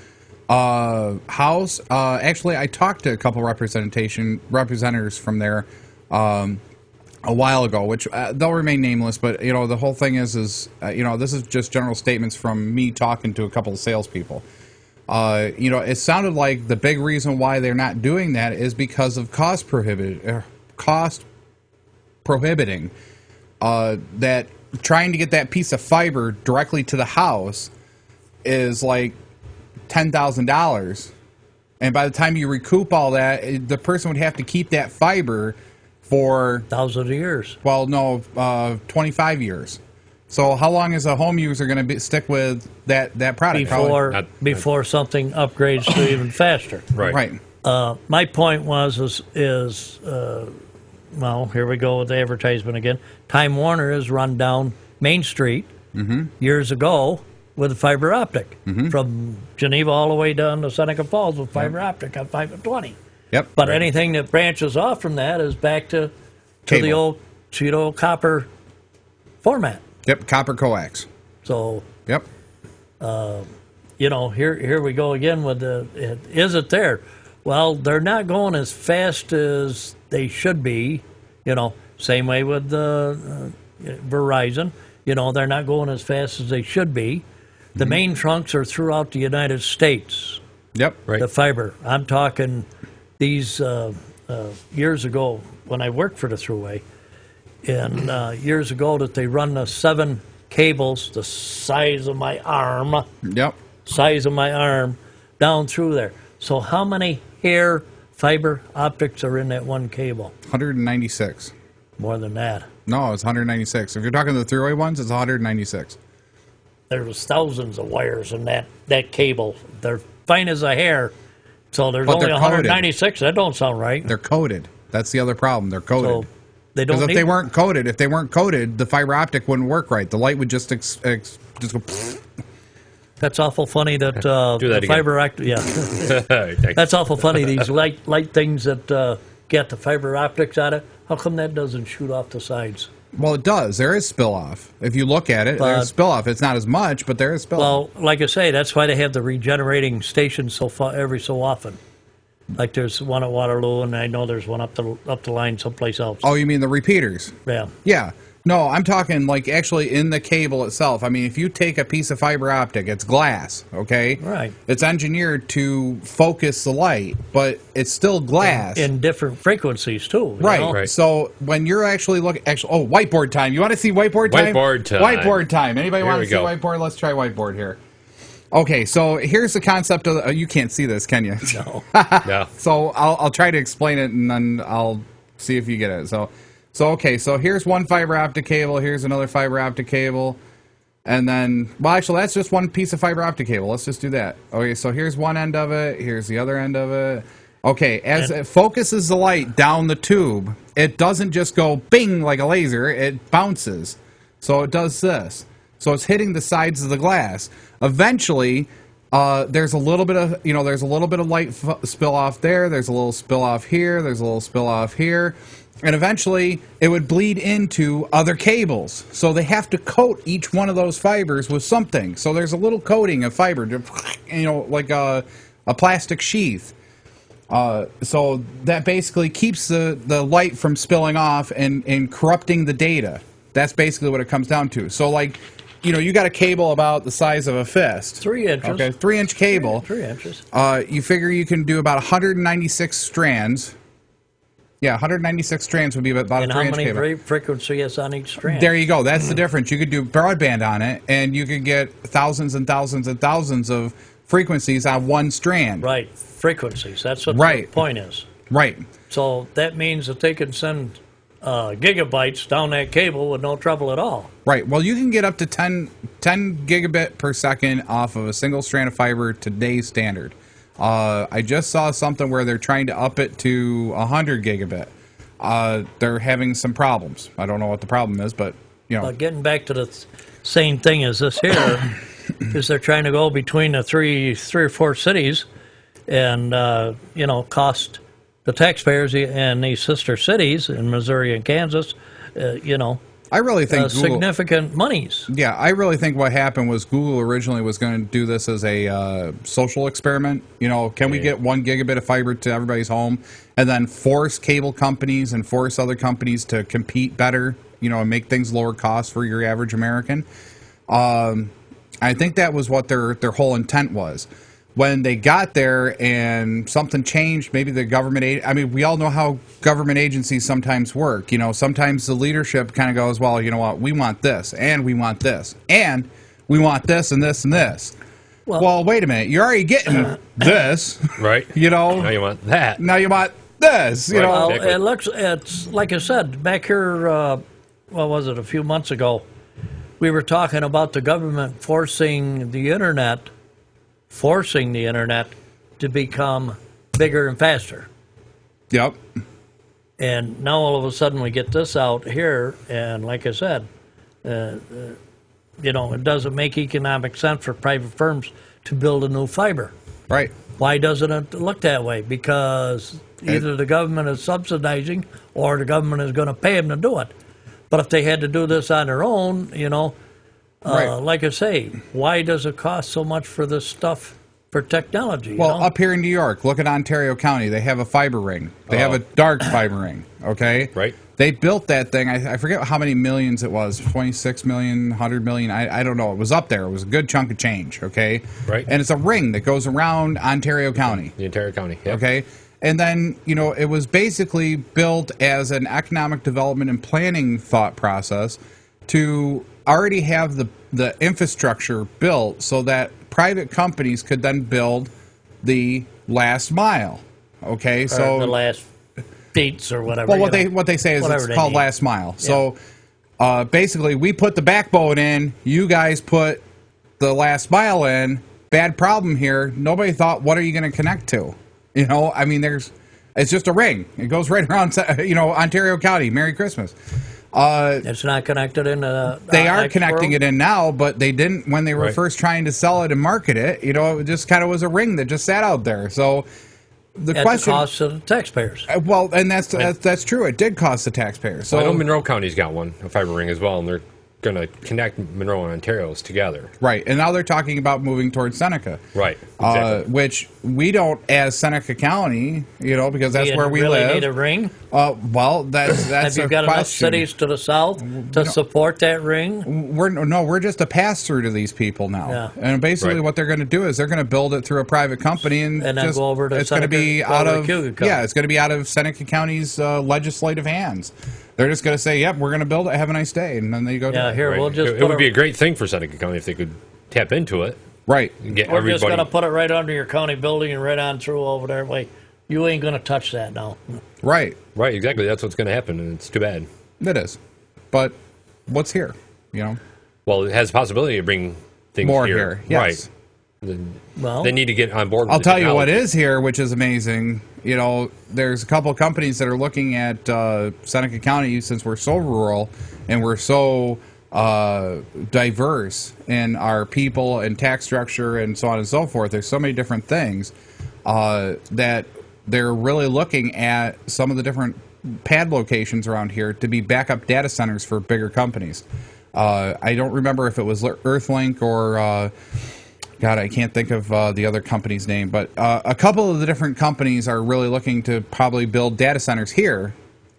house? Actually, I talked to a couple representatives from there a while ago, which they'll remain nameless. But the whole thing is this is just general statements from me talking to a couple of salespeople. It sounded like the big reason why they're not doing that is because of cost prohibiting. That trying to get that piece of fiber directly to the house is like $10,000, and by the time you recoup all that, the person would have to keep that fiber for thousands of years. Well, no, 25 years. So how long is a home user going to stick with that product? Before something upgrades to even faster. Right. My point is here we go with the advertisement again. Time Warner is run down Main Street years ago with a fiber optic from Geneva all the way down to Seneca Falls with fiber optic on 520. Yep. But anything that branches off from that is back to the old copper format. Yep, copper coax. So. Yep. Here we go again with is it there? Well, they're not going as fast as they should be. Same way with Verizon. They're not going as fast as they should be. The main trunks are throughout the United States. Yep. Right. The fiber. I'm talking these years ago when I worked for the Thruway. And years ago that they run the 7 cables the size of my arm. Yep. Size of my arm down through there. So how many hair fiber optics are in that one cable? 196. More than that. No, it's 196. If you're talking the three-way ones, it's 196. There was thousands of wires in that cable. They're fine as a hair. So there's only 196. That don't sound right. They're coated. That's the other problem. They're coated. So they don't. Because if they weren't coated, the fiber optic wouldn't work right. The light would just just go. That's awful funny that the fiber optic. Yeah, that's awful funny. These light things that get the fiber optics out of. How come that doesn't shoot off the sides? Well, it does. There is spill off. If you look at it, there's spill off. It's not as much, but there is spill off. Well, like I say, that's why they have the regenerating stations every so often. Like there's one at Waterloo, and I know there's one up the line someplace else. Oh, you mean the repeaters? Yeah. Yeah. No, I'm talking like actually in the cable itself. I mean, if you take a piece of fiber optic, it's glass, okay? Right. It's engineered to focus the light, but it's still glass. In different frequencies, too. Right. So when you're actually looking... whiteboard time. You want to see whiteboard time? Whiteboard time. Whiteboard time. Anybody want to see whiteboard? Let's try whiteboard here. Okay, so here's the concept of... you can't see this, can you? No. No. So I'll try to explain it, and then I'll see if you get it. So... So here's one fiber optic cable, here's another fiber optic cable, and then, well, actually, that's just one piece of fiber optic cable. Let's just do that. Okay, so here's one end of it, here's the other end of it. Okay, as it focuses the light down the tube, it doesn't just go bing like a laser, it bounces. So it does this. So it's hitting the sides of the glass. Eventually, there's a little bit of light spill off there, there's a little spill off here, there's a little spill off here. And eventually, it would bleed into other cables. So they have to coat each one of those fibers with something. So there's a little coating of fiber, like a plastic sheath. So that basically keeps the light from spilling off and corrupting the data. That's basically what it comes down to. So, like, you got a cable about the size of a fist. 3 inches. Okay, 3-inch cable. 3 inches. You figure you can do about 196 strands. Yeah, 196 strands would be about a 3-inch cable. And how many frequencies on each strand? There you go. That's the difference. You could do broadband on it, and you could get thousands and thousands and thousands of frequencies on one strand. Right, frequencies. That's what the point is. Right. So that means that they can send gigabytes down that cable with no trouble at all. Right. Well, you can get up to 10 gigabit per second off of a single strand of fiber today's standard. I just saw something where they're trying to up it to 100 gigabit. They're having some problems. I don't know what the problem is, but, getting back to the same thing as this here, is they're trying to go between the three or four cities and, cost the taxpayers and these sister cities in Missouri and Kansas, I really think Google, significant monies. Yeah, I really think what happened was Google originally was going to do this as a social experiment. Can we get 1 gigabit of fiber to everybody's home, and then force cable companies and force other companies to compete better, and make things lower cost for your average American. I think that was what their whole intent was. When they got there and something changed, maybe the government, we all know how government agencies sometimes work. Sometimes the leadership kind of goes, well, you know what, we want this, and we want this, and we want this, and this, and this. Well, wait a minute, you're already getting this. Right. Now you want that. Now you want this, Right. Well, Exactly. it's like I said, back here, what was it, a few months ago, we were talking about the government forcing the internet to become bigger and faster. Yep. And now all of a sudden we get this out here, and like I said, it doesn't make economic sense for private firms to build a new fiber. Right. Why doesn't it look that way? Because either the government is subsidizing or the government is going to pay them to do it. But if they had to do this on their own, Right. like I say, why does it cost so much for this stuff, for technology? Well, up here in New York, look at Ontario County. They have a fiber ring. They have a dark fiber ring, okay? Right. They built that thing. I forget how many millions it was, 26 million, 100 million. I don't know. It was up there. It was a good chunk of change, okay? Right. And it's a ring that goes around Ontario County. The entire county. Yep. Okay? And then, it was basically built as an economic development and planning thought process to already have the infrastructure built so that private companies could then build the last mile. Okay, so the last beats or whatever. well, what they say is it's called last mile. Yeah. So basically, we put the backbone in. You guys put the last mile in. Bad problem here. Nobody thought, what are you going to connect to? It's just a ring. It goes right around, Ontario County. Merry Christmas. It's not connected in they are connecting it in now, but they didn't when they were first trying to sell it and market it. It just kind of was a ring that just sat out there. So the question, at the cost of the taxpayers. Well, and that's true. It did cost the taxpayers. So I know Monroe County's got one, a fiber ring as well, and they're going to connect Monroe and Ontario's together. Right, and now they're talking about moving towards Seneca. Right, exactly. Which we don't, as Seneca County, because that's where we really live. Need a ring? Well, that's Have you got enough cities to the south to support that ring? We're just a pass through to these people now. Yeah. And basically, what they're going to do is they're going to build it through a private company, and then just, go over to it's going to be out of it's going to be out of Seneca County's legislative hands. They're just going to say, "Yep, we're going to build it. Have a nice day," and then they go. Yeah, here we'll just. It would be a great thing for Seneca County if they could tap into it. Right. We're just going to put it right under your county building and right on through over there. Wait, you ain't going to touch that now. Right. Right. Exactly. That's what's going to happen, and it's too bad. It is. But what's here? You know? Well, it has the possibility to bring things More here. Yes. Right. Then Well, they need to get on board with I'll the tell you what technology. is here, which is amazing. You know, there's a couple of companies that are looking at Seneca County, since we're so rural and we're so diverse in our people and tax structure and so on and so forth. There's so many different things that they're really looking at some of the different pad locations around here to be backup data centers for bigger companies. I don't remember if it was Earthlink or... God, I can't think of the other company's name, but a couple of the different companies are really looking to probably build data centers here.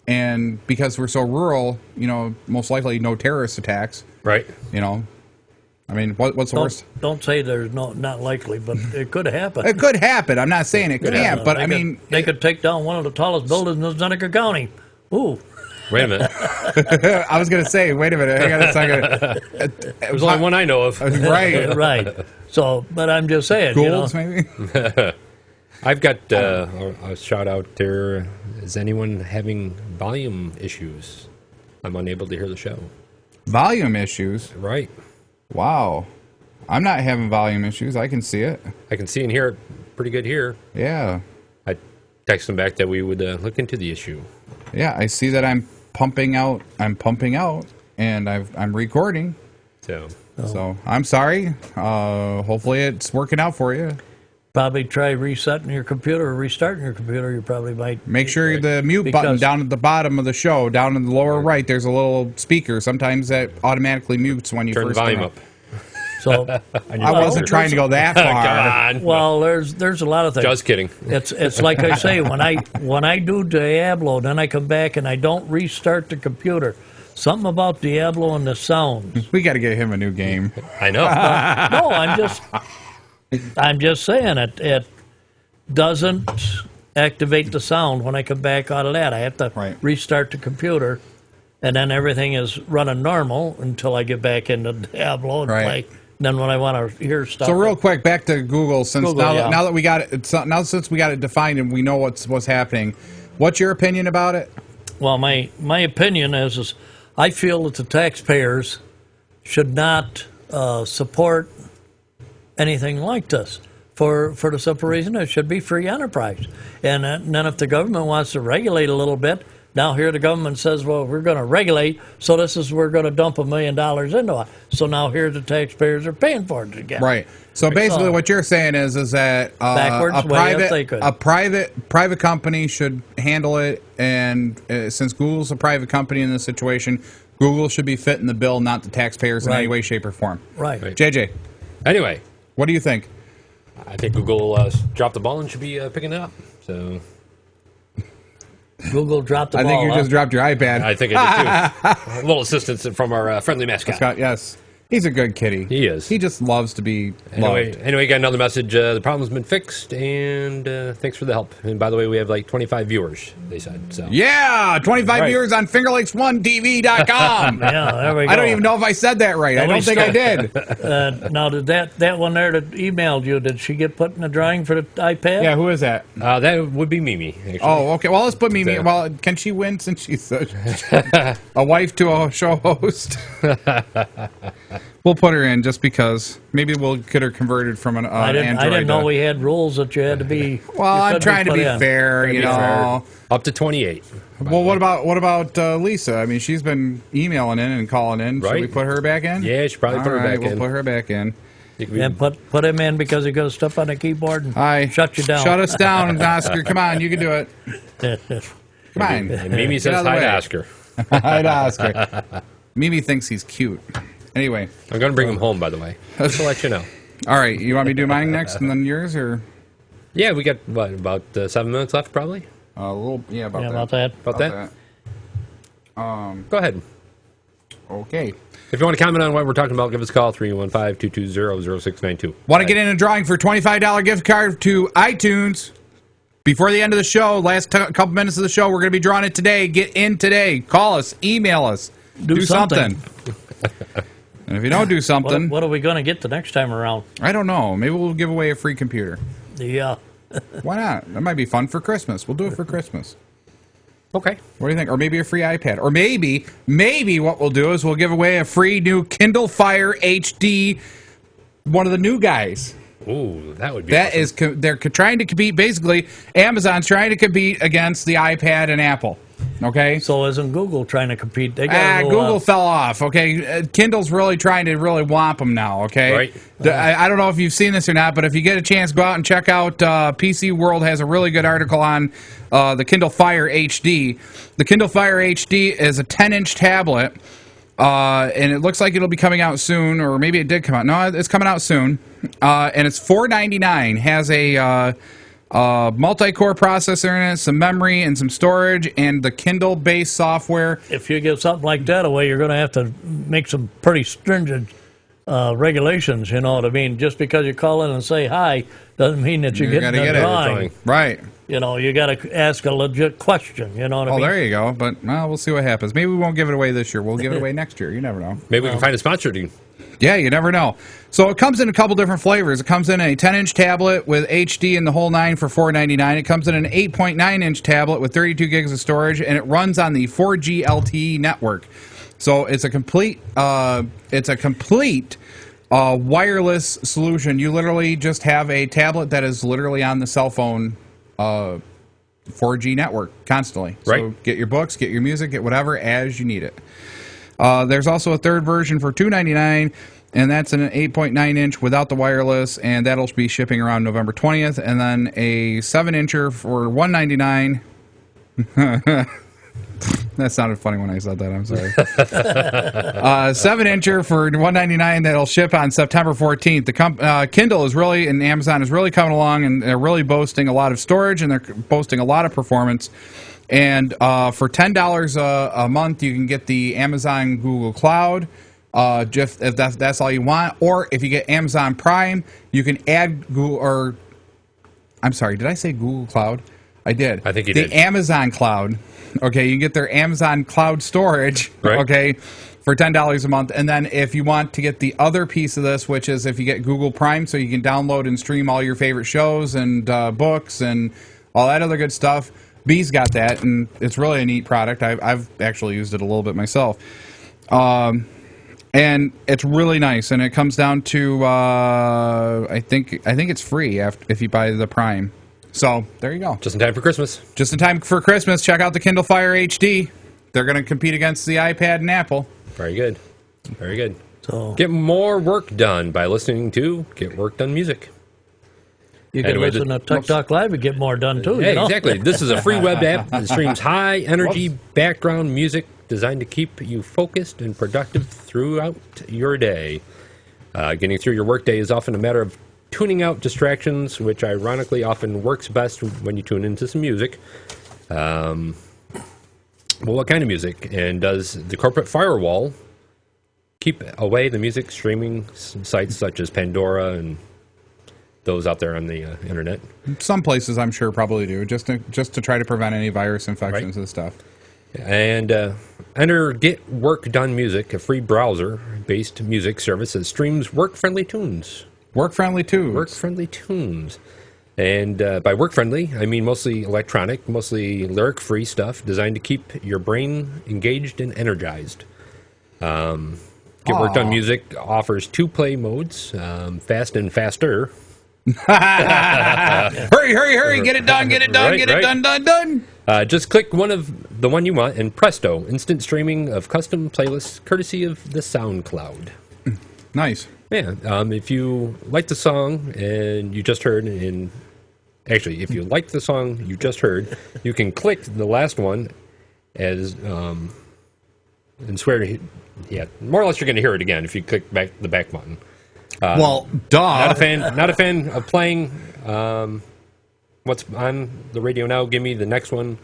And because we're so rural, you know, most likely no terrorist attacks. Right. You know, I mean, what's the worst? Don't say there's not likely, but it could happen. It could happen. I'm not saying it can't, but I mean, they could take down one of the tallest buildings in Seneca County. Ooh. Wait a minute. I was going to say, wait a minute, hang on a second. There's only one I know of. Right. Right. So, but I'm just saying, Goulds, you know. maybe? I've got a shout out there. Is anyone having volume issues? I'm unable to hear the show. Volume issues? Right. Wow. I'm not having volume issues. I can see it. I can see and hear it pretty good here. Yeah. I texted them back that we would look into the issue. Yeah, I see that I'm pumping out, and I'm recording. So I'm sorry. Hopefully it's working out for you. Probably try resetting your computer or restarting your computer. You probably might. Make sure the mute button down at the bottom of the show, down in the lower right, there's a little speaker. Sometimes that automatically mutes when you Turn the first volume turn up. So I wasn't trying to go that far. God. well, there's a lot of things. Just kidding. It's like I say, when I do Diablo, then I come back and I don't restart the computer. Something about Diablo and the sound. We got to get him a new game. I know. No, I'm just saying it doesn't activate the sound when I come back out of that. I have to restart the computer, and then everything is running normal until I get back into Diablo and play. Then when I want to hear stuff. So real quick, back to Google. Since Google, now that we got it, since we got it defined and we know what's happening, what's your opinion about it? Well, my opinion is I feel that the taxpayers should not support anything like this for the simple reason it should be free enterprise. And then if the government wants to regulate a little bit, now here the government says, well, we're going to regulate, so we're going to dump $1 million into it. So now here the taxpayers are paying for it again. Right. So basically, what you're saying is that a private company should handle it, and since Google's a private company in this situation, Google should be fitting the bill, not the taxpayers in any way, shape, or form. Right. JJ. Anyway, what do you think? I think Google dropped the ball and should be picking it up. So Google dropped the ball. I think you just dropped your iPad. I think I did too. A little assistance from our friendly mascot. Scott, yes. He's a good kitty. He is. He just loves to be loved. Anyway, got another message. The problem's been fixed, and thanks for the help. And by the way, we have like 25 viewers, they said. So yeah, 25 viewers on FingerLakes1TV.com. Yeah, there we go. I don't even know if I said that right. I don't think I did. Now, did that one there that emailed you, did she get put in the drawing for the iPad? Yeah, who is that? That would be Mimi, actually. Oh, okay. Well, let's put Mimi. Well, can she win since she's a wife to a show host? We'll put her in just because. Maybe we'll get her converted from an Android. I didn't know we had rules that you had to be. Well, I'm trying to be fair, you know. Up to 28. Well, what about Lisa? I mean, she's been emailing in and calling in. Should we put her back in? Yeah, should probably put her back in. We'll put her back in. And put him in because he's going to step on the keyboard and shut you down. Shut us down, Oscar. Come on, you can do it. Come on. And Mimi says hi to Oscar. Hi to Oscar. Mimi thinks he's cute. Anyway. I'm going to bring him home, by the way. Just to let you know. All right. You want me to do mine next and then yours? Or? Yeah, we got, about 7 minutes left, probably? About that. About that? Go ahead. Okay. If you want to comment on what we're talking about, give us a call, 315-220-0692. Want to get in a drawing for a $25 gift card to iTunes? Before the end of the show, last couple minutes of the show, we're going to be drawing it today. Get in today. Call us. Email us. Do something. And if you don't do something... What are we going to get the next time around? I don't know. Maybe we'll give away a free computer. Yeah. Why not? That might be fun for Christmas. We'll do it for Christmas. Okay. What do you think? Or maybe a free iPad. Or maybe what we'll do is we'll give away a free new Kindle Fire HD, one of the new guys. Ooh, that would be That awesome. is, they're trying to compete, basically, Amazon's trying to compete against the iPad and Apple. Okay? So isn't Google trying to compete? They got a little, Google fell off, okay? Kindle's really trying to really whomp them now, okay? Right. I don't know if you've seen this or not, but if you get a chance, go out and check out PC World has a really good article on the Kindle Fire HD. The Kindle Fire HD is a 10-inch tablet, and it looks like it'll be coming out soon, or maybe it did come out. No, it's coming out soon, and it's $4.99. Has a multi-core processor in it, some memory, and some storage, and the Kindle-based software. if you give something like that away, you're going to have to make some pretty stringent regulations. You know what I mean? Just because you call in and say hi doesn't mean that you're getting gotta a get it. drawing. Right. You know, you got to ask a legit question. You know what I Oh, mean? there you go. But well, we'll see what happens. Maybe we won't give it away this year. We'll give it away next year. You never know. Maybe we can find a sponsor to. Yeah, you never know. So it comes in a couple different flavors. It comes in a 10-inch tablet with HD and the whole nine for $4.99. It comes in an 8.9-inch tablet with 32 gigs of storage, and it runs on the 4G LTE network. So it's a complete wireless solution. You literally just have a tablet that is literally on the cell phone 4G network constantly. So Right. get your books, get your music, get whatever as you need it. There's also a third version for $2.99, and that's an 8.9-inch without the wireless, and that'll be shipping around November 20th. And then a 7-incher for $199. That sounded funny when I said that. I'm sorry. 7-incher for $199 that'll ship on September 14th. The Kindle is really, and Amazon is really coming along, and they're really boasting a lot of storage, and they're boasting a lot of performance. And for $10 a month, you can get the Amazon Google Cloud, just if that's all you want. Or if you get Amazon Prime, you can add Google. Or I'm sorry, did I say Google Cloud? I did. I think you the did. Amazon Cloud. Okay, you can get their Amazon Cloud storage. Right. Okay, for $10 a month. And then if you want to get the other piece of this, which is if you get Google Prime, so you can download and stream all your favorite shows and books and all that other good stuff. B's got that, and it's really a neat product. I've actually used it a little bit myself, and it's really nice. And it comes down to I think it's free if you buy the Prime. So there you go. Just in time for Christmas. Just in time for Christmas. Check out the Kindle Fire HD. They're going to compete against the iPad and Apple. Very good. Very good. So Get more work done by listening to Get Work Done Music. you can Anyway, listen to TechTalk Live and get more done too. Yeah, you know? exactly. This is a free web app that streams high energy background music designed to keep you focused and productive throughout your day. Getting through your workday is often a matter of tuning out distractions, which ironically often works best when you tune into some music. Well, what kind of music? And does the corporate firewall keep away the music streaming sites such as Pandora and those out there on the internet? Some places I'm sure probably do, just to try to prevent any virus infections and stuff. And enter Get Work Done Music, a free browser-based music service that streams work-friendly tunes. Work-friendly too. Work-friendly tunes. And by work-friendly, I mean mostly electronic, mostly lyric-free stuff designed to keep your brain engaged and energized. Get Work Done Music offers 2 play modes, fast and faster. Hurry, get it done, Right, get it right. done. Just click the one you want, and presto, instant streaming of custom playlists courtesy of the SoundCloud. Nice. Yeah, if you like the song and you just heard, and actually, if you like the song you just heard, you can click the last one as and swear to, yeah, more or less you're going to hear it again if you click the back button. Well, duh. Not a fan of playing what's on the radio now. Give me the next one,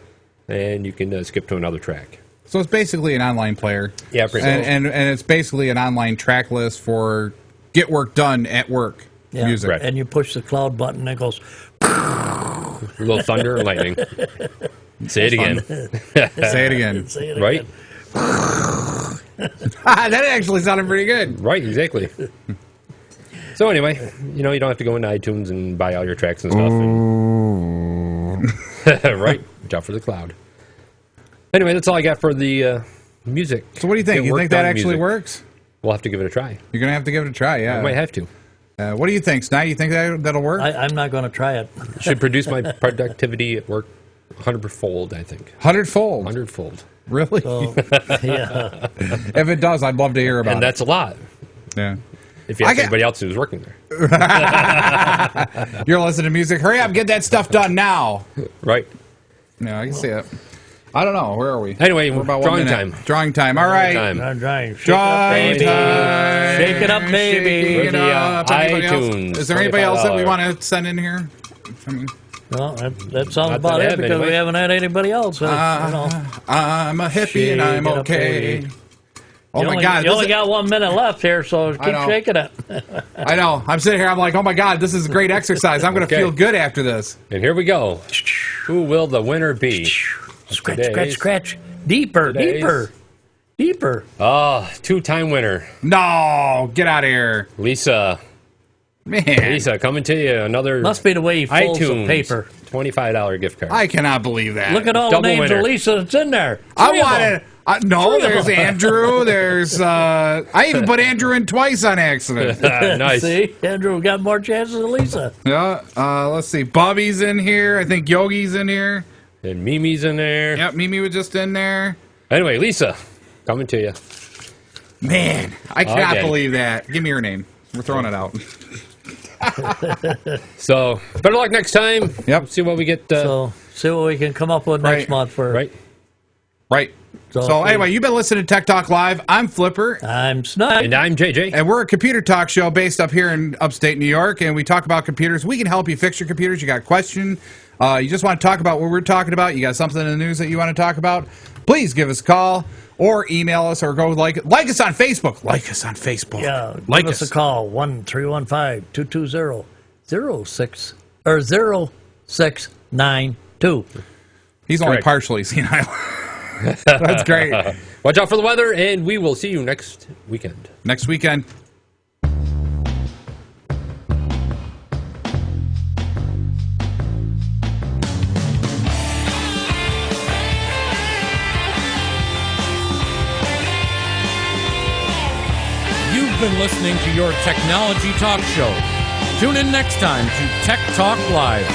and you can skip to another track. So it's basically an online player. Yeah, pretty much. and it's basically an online track list for get work done at work music. Right. And you push the cloud button, and it goes. A little thunder and lightning. Say it again. Say it again. Say it Right? again. That actually sounded pretty good. Right, exactly. So anyway, you don't have to go into iTunes and buy all your tracks and stuff. Right? Watch out for the cloud. Anyway, that's all I got for the music. So what do you think? Get You work think that done actually music. works? We'll have to give it a try. You're going to have to give it a try, yeah. I might have to. What do you think, Snide? You think that'll work? I'm not going to try it. Should produce my productivity at work 100-fold, I think. 100-fold? 100-fold. Really? So, yeah. If it does, I'd love to hear about And that's a lot. Yeah. If you ask anybody else who's working there. You're listening to music. Hurry up, get that stuff done now. Right. Yeah, I can see it. I don't know. Where are we? Anyway, We're about drawing 1 minute. time. Drawing time. All right. Time. I'm trying. Shake Drawing it up, baby. time. Shake it up, baby. Shake it For the, up. Anybody else? iTunes, Is there anybody else that we $25. want to send in here? I mean, Well, that sounds Not about that I it have, because anyway. we haven't had anybody else. I'm a hippie and I'm Shake it up, okay. baby. Oh my God! You only got 1 minute left here, so keep know. shaking it. I know. I'm sitting here. I'm like, oh my God, this is a great exercise. I'm going to Okay. feel good after this. And here we go. Who will the winner be? Scratch, Today's- scratch, scratch. Deeper, Today's- deeper, deeper. Oh, two-time winner. No, get out of here, Lisa. man. Lisa, coming to you. Another Must be the way he folds the iTunes paper. $25 gift card. I cannot believe that. Look at all Double the names winner. of Lisa that's in there. I Three of them. wanted. No, Three of there's them. Andrew. There's. I even put Andrew in twice on accident. Nice. See, Andrew got more chances than Lisa. Yeah. Let's see. Bubby's in here. I think Yogi's in here. And Mimi's in there. Yep. Mimi was just in there. Anyway, Lisa, coming to you. Man, I cannot Okay. believe that. Give me your name. We're throwing it out. So, better luck next time. Yep. See what we get. So see what we can come up with Right. next month for. Right. Right. So anyway, you've been listening to Tech Talk Live. I'm Flipper. I'm Snide. And I'm JJ. And we're a computer talk show based up here in upstate New York, and we talk about computers. We can help you fix your computers. You got a question, you just want to talk about what we're talking about, you got something in the news that you want to talk about, please give us a call or email us or go like us on Facebook. Like us on Facebook. Yeah, like give us a call 1-315-220-06 or 0692. He's only Correct. partially senile. That's great. Watch out for the weather, and we will see you next weekend. Next weekend. You've been listening to your technology talk show. Tune in next time to Tech Talk Live.